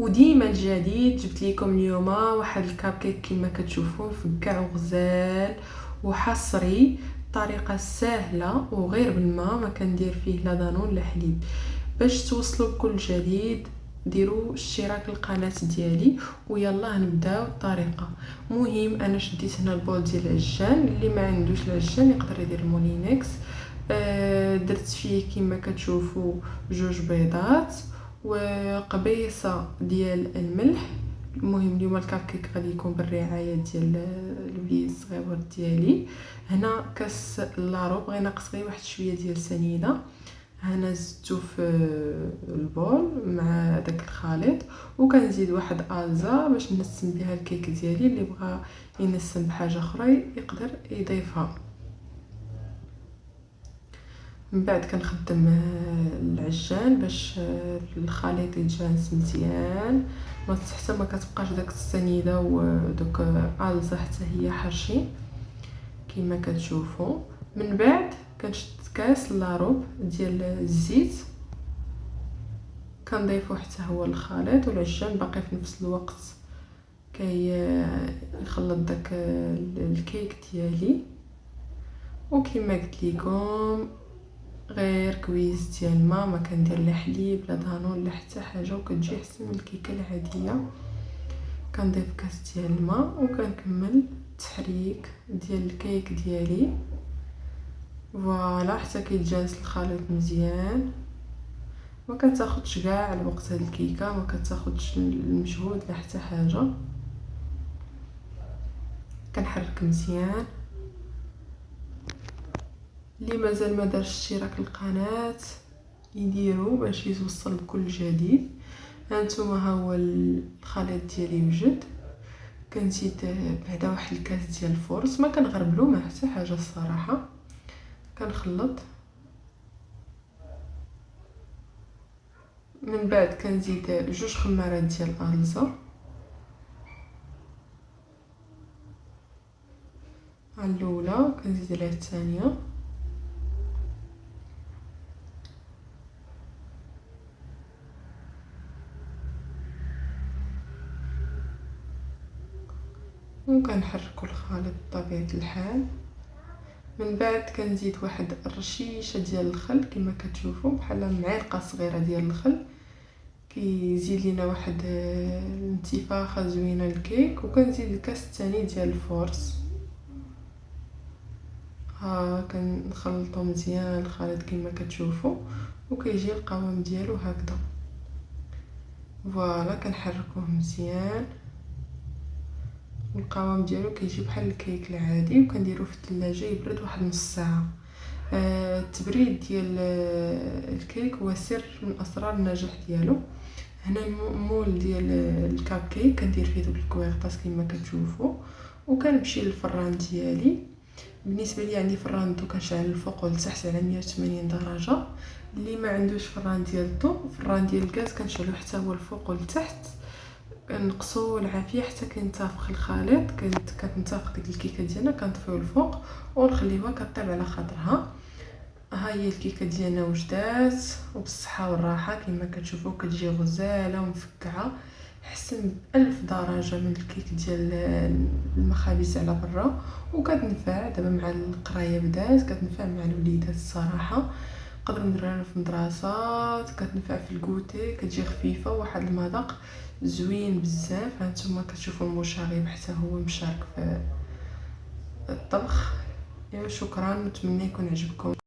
وديما الجديد جبت لكم اليوم واحد الكاب كيك كما كتشوفوا فكاع وغزال وحصري، طريقه سهله وغير بالماء، ما كندير فيه لا دانون لا حليب. باش توصلوا بكل جديد ديروا اشتراك القناه ديالي ويلا نبداو الطريقه. مهم انا شديت هنا البول ديال العجان، اللي ما عندوش العجان يقدر يدير المولينكس. درت فيه كما كتشوفوا 2 بيضات وقبيصه ديال الملح. المهم اليوم الكاب كيك غادي يكون بالرعايه ديال الوليد الصغيور ديالي. هنا كاس لاروب غير ناقص غير واحد شويه ديال سنيده، هنا زدتو في البول مع داك الخليط، وكنزيد واحد الزا باش نسم بها الكيك ديالي. اللي بغى ينسم بحاجه اخرى يقدر يضيفها. من بعد كنخدم العجان باش الخليط يتجانس مزيان، حتى ما كتبقاش داك السنيده ودوك الزا حتى هي حرشين كما كتشوفوا. من بعد كنشد كاس لاروب ديال الزيت كنضيفو حتى هو الخليط، والعجان باقي في نفس الوقت يخلط داك الكيك ديالي. وكما قلت لكم غير كويس ديال الماء، ما كندير لا حليب لا دانون لا حتى حاجه، وكتجي احسن من الكيكه العاديه. كنضيف كاس ديال الماء وكنكمل التحريك ديال الكيك ديالي فوالا حتى كيتجانس الخليط مزيان. ما كتاخذش كاع الوقت هاد الكيكه، ما كتاخذش المجهود لا حتى حاجه. كنحرك مزيان. اللي مازال ما دارش اشتراك القناه يديروا باش يوصل بكل جديد. هانتوما ها هو الخليط ديالي وجد. كنزيد بعدا واحد الكاس ديال الفورس، ما كنغربلو ما حتى حاجه الصراحه. كنخلط، من بعد كنزيد 2 خمارات ديال الزا على الاولى، كنزيد عليها الثانيه، وكنحركوا الخليط بطبيعه الحال. من بعد كنزيد واحد الرشيشه ديال الخل كما كتشوفوا، بحال معلقه صغيره ديال الخل كيزيد لينا واحد الانتفاخه زوينه للكيك. وكنزيد الكاس الثاني ديال الفورس، ها كنخلطو مزيان الخليط كما كتشوفوا، وكيجي القوام ديالو هكذا. فوالا كنحركوه مزيان، القوام ديالو كيجي بحال الكيك العادي. وكنديروه في الثلاجه يبرد واحد نص ساعه. التبريد ديال الكيك هو سر من اسرار النجاح ديالو. هنا المول ديال الكاب كيك كندير فيه دوك الكويغطاس كما كتشوفوا، وكنمشي للفران ديالي. بالنسبه لي عندي فران الضو كنشعل الفوق والتحت على 180 درجه. اللي ما عندوش فران ديال الضو، فران ديال الغاز كنشعلو حتى هو الفوق والتحت. كنقصو العافيه حتى كينتفخ الخليط، كتنتفخ ديك الكيكه ديالنا، كنطفيو الفوق ونخليوها كطيب على خاطرها. ها هي الكيكه ديالنا وجدات وبالصحه والراحه كما كتشوفوا، كتجي غزاله ومفكعه احسن ب1000 درجه من الكيك ديال المخابز على برا. وكتنفع دابا مع القرايه بدات، كتنفع مع الوليدات الصراحه، نقدروا نديروها في المدرسات، كتنفع في الكوتي، كتجي خفيفه وواحد المذاق زوين بزاف. هانتوما كتشوفوا المشارب حتى هو مشارك في الطبخ. شكرا، نتمنى يكون عجبكم.